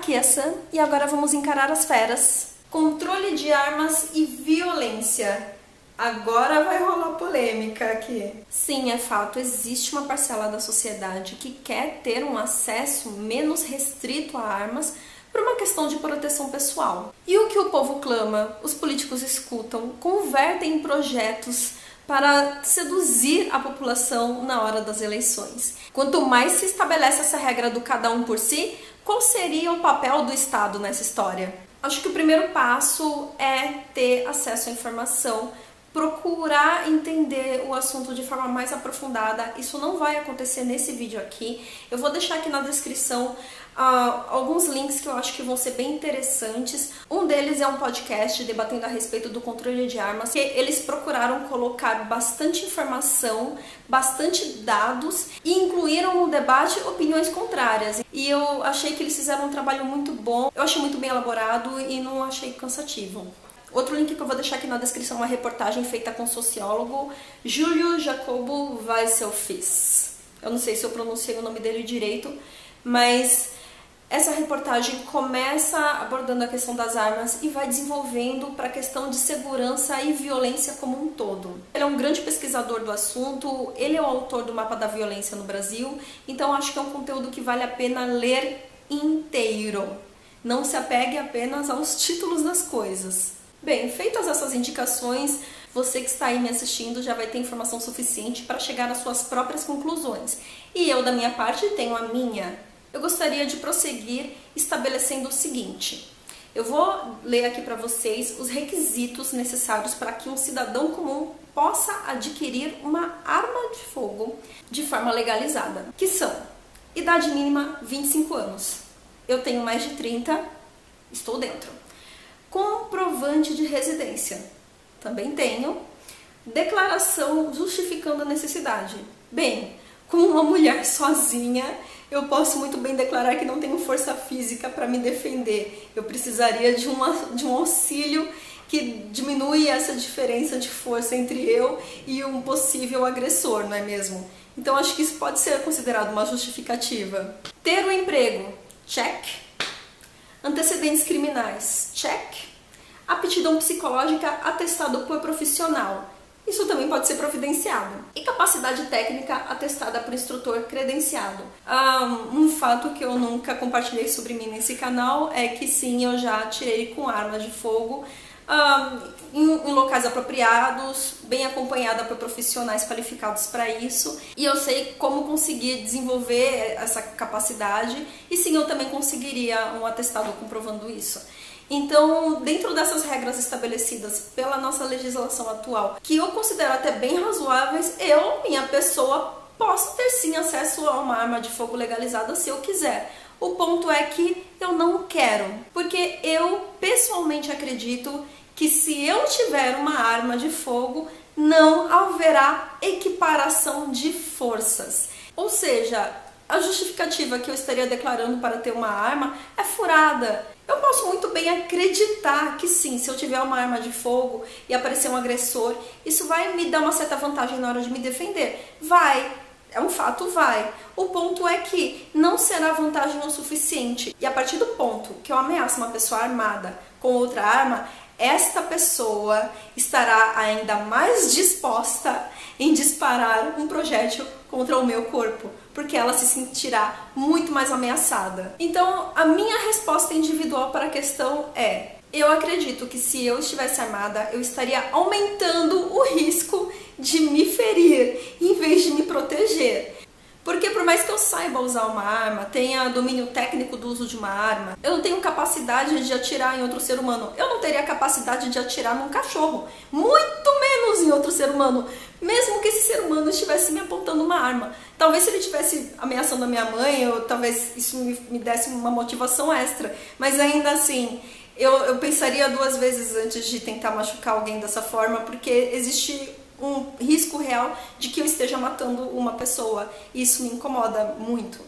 aqui é a Sam e agora vamos encarar as feras. Controle de armas e violência. Agora vai rolar polêmica aqui. Sim, é fato, existe uma parcela da sociedade que quer ter um acesso menos restrito a armas por uma questão de proteção pessoal. E o que o povo clama, os políticos escutam, convertem em projetos para seduzir a população na hora das eleições. Quanto mais se estabelece essa regra do cada um por si, qual seria o papel do Estado nessa história? Acho que o primeiro passo é ter acesso à informação, procurar entender o assunto de forma mais aprofundada. Isso não vai acontecer nesse vídeo aqui. Eu vou deixar aqui na descrição alguns links que eu acho que vão ser bem interessantes. Um deles é um podcast debatendo a respeito do controle de armas, que eles procuraram colocar bastante informação, bastante dados e incluíram no debate opiniões contrárias. E eu achei que eles fizeram um trabalho muito bom, eu achei muito bem elaborado e não achei cansativo. Outro link que eu vou deixar aqui na descrição é uma reportagem feita com o sociólogo Júlio Jacobo Weisselfis. Eu não sei se eu pronunciei o nome dele direito, mas essa reportagem começa abordando a questão das armas e vai desenvolvendo para a questão de segurança e violência como um todo. Ele é um grande pesquisador do assunto, ele é o autor do Mapa da Violência no Brasil, então acho que é um conteúdo que vale a pena ler inteiro. Não se apegue apenas aos títulos das coisas. Bem, feitas essas indicações, você que está aí me assistindo já vai ter informação suficiente para chegar às suas próprias conclusões. E eu, da minha parte, tenho a minha. Eu gostaria de prosseguir estabelecendo o seguinte. Eu vou ler aqui para vocês os requisitos necessários para que um cidadão comum possa adquirir uma arma de fogo de forma legalizada, que são: idade mínima 25 anos. Eu tenho mais de 30, estou dentro. Comprovante de residência. Também tenho. Declaração justificando a necessidade. Bem, como uma mulher sozinha, eu posso muito bem declarar que não tenho força física para me defender. Eu precisaria de um auxílio que diminui essa diferença de força entre eu e um possível agressor, não é mesmo? Então acho que isso pode ser considerado uma justificativa. Ter um emprego. Check. Antecedentes criminais, check. Aptidão psicológica atestado por profissional, isso também pode ser providenciado. E capacidade técnica atestada por instrutor credenciado. Um fato que eu nunca compartilhei sobre mim nesse canal é que sim, eu já atirei com armas de fogo em locais apropriados, bem acompanhada por profissionais qualificados para isso, e eu sei como conseguir desenvolver essa capacidade, e sim, eu também conseguiria um atestado comprovando isso. Então, dentro dessas regras estabelecidas pela nossa legislação atual, que eu considero até bem razoáveis, minha pessoa, posso ter sim acesso a uma arma de fogo legalizada se eu quiser. O ponto é que eu não quero, porque eu pessoalmente acredito que se eu tiver uma arma de fogo, não haverá equiparação de forças. Ou seja, a justificativa que eu estaria declarando para ter uma arma é furada. Eu posso muito bem acreditar que sim, se eu tiver uma arma de fogo e aparecer um agressor, isso vai me dar uma certa vantagem na hora de me defender. Vai. É um fato, vai. O ponto é que não será vantagem o suficiente. E a partir do ponto que eu ameaço uma pessoa armada com outra arma, esta pessoa estará ainda mais disposta em disparar um projétil contra o meu corpo, porque ela se sentirá muito mais ameaçada. Então, a minha resposta individual para a questão é: eu acredito que se eu estivesse armada, eu estaria aumentando o risco de me ferir, em vez de me proteger. Porque por mais que eu saiba usar uma arma, tenha domínio técnico do uso de uma arma, eu não tenho capacidade de atirar em outro ser humano. Eu não teria capacidade de atirar num cachorro, muito menos em outro ser humano, mesmo que esse ser humano estivesse me apontando uma arma. Talvez se ele estivesse ameaçando a minha mãe, talvez isso me desse uma motivação extra, mas ainda assim, eu pensaria duas vezes antes de tentar machucar alguém dessa forma, porque existe um risco real de que eu esteja matando uma pessoa. Isso me incomoda muito.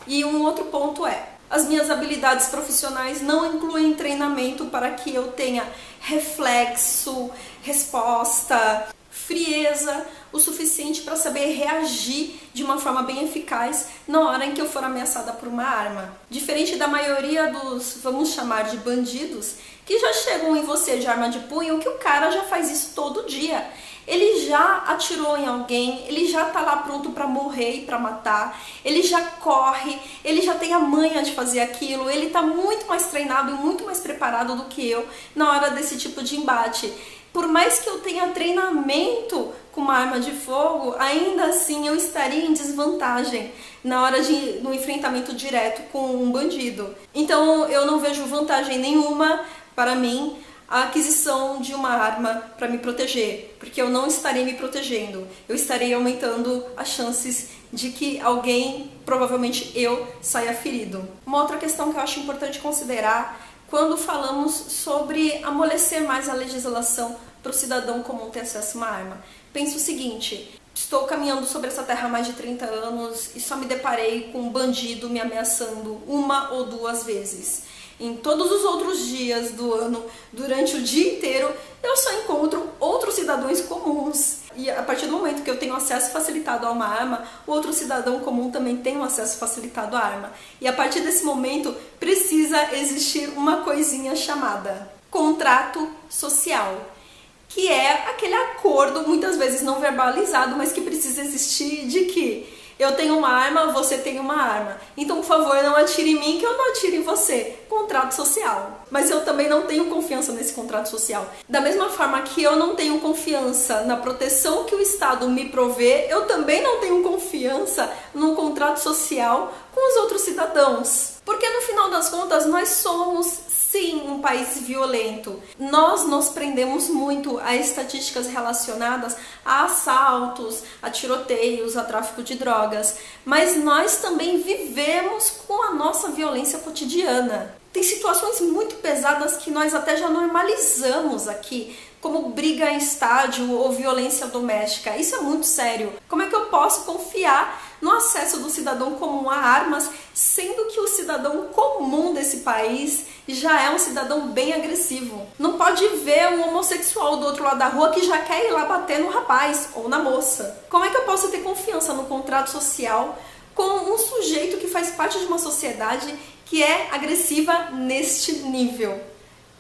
E um outro ponto é: as minhas habilidades profissionais não incluem treinamento para que eu tenha reflexo, resposta, frieza o suficiente para saber reagir de uma forma bem eficaz na hora em que eu for ameaçada por uma arma. Diferente da maioria dos, vamos chamar de bandidos, que já chegam em você de arma de punho, que o cara já faz isso todo dia. Ele já atirou em alguém, ele já tá lá pronto para morrer e para matar, ele já corre, ele já tem a manha de fazer aquilo, ele tá muito mais treinado e muito mais preparado do que eu na hora desse tipo de embate. Por mais que eu tenha treinamento com uma arma de fogo, ainda assim eu estaria em desvantagem na hora no enfrentamento direto com um bandido. Então eu não vejo vantagem nenhuma para mim a aquisição de uma arma para me proteger, porque eu não estarei me protegendo, eu estarei aumentando as chances de que alguém, provavelmente eu, saia ferido. Uma outra questão que eu acho importante considerar quando falamos sobre amolecer mais a legislação para o cidadão comum ter acesso a uma arma. Penso o seguinte: estou caminhando sobre essa terra há mais de 30 anos e só me deparei com um bandido me ameaçando uma ou duas vezes. Em todos os outros dias do ano, durante o dia inteiro, eu só encontro outros cidadãos comuns. E a partir do momento que eu tenho acesso facilitado a uma arma, o outro cidadão comum também tem um acesso facilitado à arma. E a partir desse momento, precisa existir uma coisinha chamada contrato social, que é aquele acordo, muitas vezes não verbalizado, mas que precisa existir de que eu tenho uma arma, você tem uma arma. Então, por favor, não atire em mim que eu não atire em você. Contrato social. Mas eu também não tenho confiança nesse contrato social. Da mesma forma que eu não tenho confiança na proteção que o Estado me provê, eu também não tenho confiança num contrato social com os outros cidadãos. Porque no final das contas, nós somos sim um país violento. Nós nos prendemos muito a estatísticas relacionadas a assaltos, a tiroteios, a tráfico de drogas, mas nós também vivemos com a nossa violência cotidiana. Tem situações muito pesadas que nós até já normalizamos aqui, como briga em estádio ou violência doméstica. Isso é muito sério. Como é que eu posso confiar no acesso do cidadão comum a armas, sendo que o cidadão comum desse país já é um cidadão bem agressivo? Não pode ver um homossexual do outro lado da rua que já quer ir lá bater no rapaz ou na moça. Como é que eu posso ter confiança no contrato social com um sujeito que faz parte de uma sociedade que é agressiva neste nível?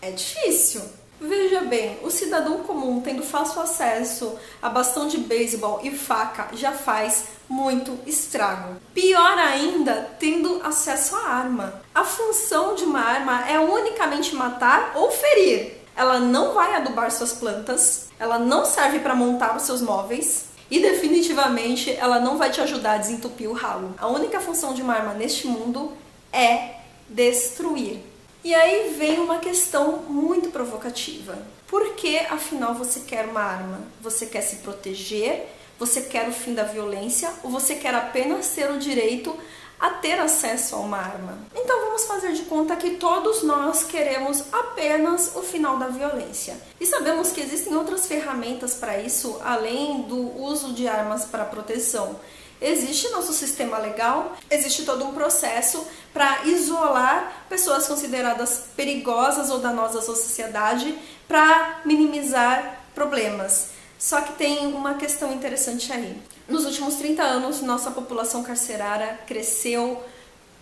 É difícil. Veja bem, o cidadão comum tendo fácil acesso a bastão de beisebol e faca já faz muito estrago. Pior ainda, tendo acesso à arma. A função de uma arma é unicamente matar ou ferir. Ela não vai adubar suas plantas, ela não serve para montar os seus móveis e definitivamente ela não vai te ajudar a desentupir o ralo. A única função de uma arma neste mundo é destruir. E aí vem uma questão muito provocativa. Por que, afinal, você quer uma arma? Você quer se proteger? Você quer o fim da violência? Ou você quer apenas ter o direito a ter acesso a uma arma? Então vamos fazer de conta que todos nós queremos apenas o final da violência. E sabemos que existem outras ferramentas para isso, além do uso de armas para proteção. Existe nosso sistema legal, existe todo um processo para isolar pessoas consideradas perigosas ou danosas à sociedade, para minimizar problemas. Só que tem uma questão interessante aí. Nos últimos 30 anos, nossa população carcerária cresceu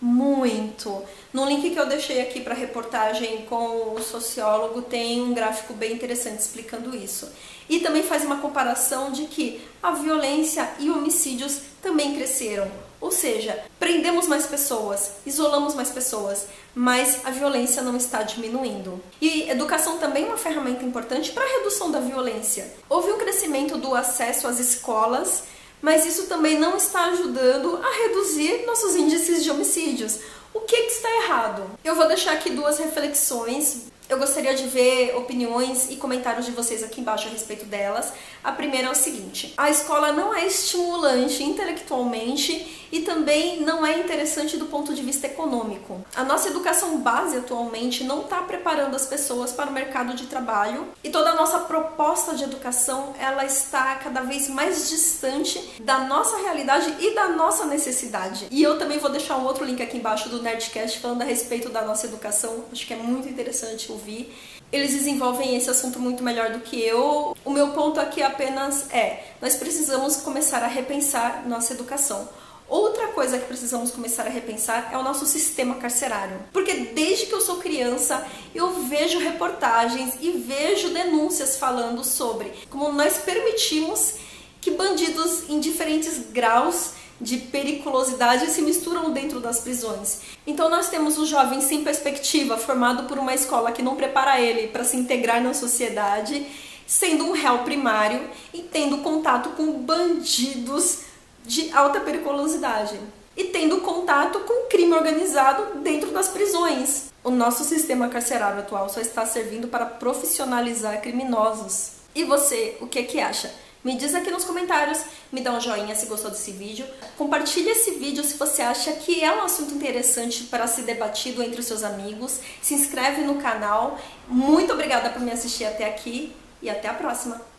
muito. No link que eu deixei aqui para reportagem com o sociólogo tem um gráfico bem interessante explicando isso. E também faz uma comparação de que a violência e homicídios também cresceram. Ou seja, prendemos mais pessoas, isolamos mais pessoas, mas a violência não está diminuindo. E educação também é uma ferramenta importante para a redução da violência. Houve um crescimento do acesso às escolas, mas isso também não está ajudando a reduzir nossos índices de homicídios. O que está errado? Eu vou deixar aqui duas reflexões. Eu gostaria de ver opiniões e comentários de vocês aqui embaixo a respeito delas. A primeira é o seguinte: a escola não é estimulante intelectualmente e também não é interessante do ponto de vista econômico. A nossa educação base atualmente não está preparando as pessoas para o mercado de trabalho e toda a nossa proposta de educação ela está cada vez mais distante da nossa realidade e da nossa necessidade. E eu também vou deixar um outro link aqui embaixo do Nerdcast falando a respeito da nossa educação. Acho que é muito interessante ouvir. Eles desenvolvem esse assunto muito melhor do que eu. O meu ponto aqui apenas nós precisamos começar a repensar nossa educação. Outra coisa que precisamos começar a repensar é o nosso sistema carcerário. Porque desde que eu sou criança, eu vejo reportagens e vejo denúncias falando sobre como nós permitimos que bandidos em diferentes graus de periculosidade se misturam dentro das prisões. Então nós temos um jovem sem perspectiva, formado por uma escola que não prepara ele para se integrar na sociedade, sendo um réu primário e tendo contato com bandidos de alta periculosidade e tendo contato com crime organizado dentro das prisões. O nosso sistema carcerário atual só está servindo para profissionalizar criminosos. E você, o que acha? Me diz aqui nos comentários, me dá um joinha se gostou desse vídeo, compartilha esse vídeo se você acha que é um assunto interessante para ser debatido entre os seus amigos, se inscreve no canal. Muito obrigada por me assistir até aqui e até a próxima!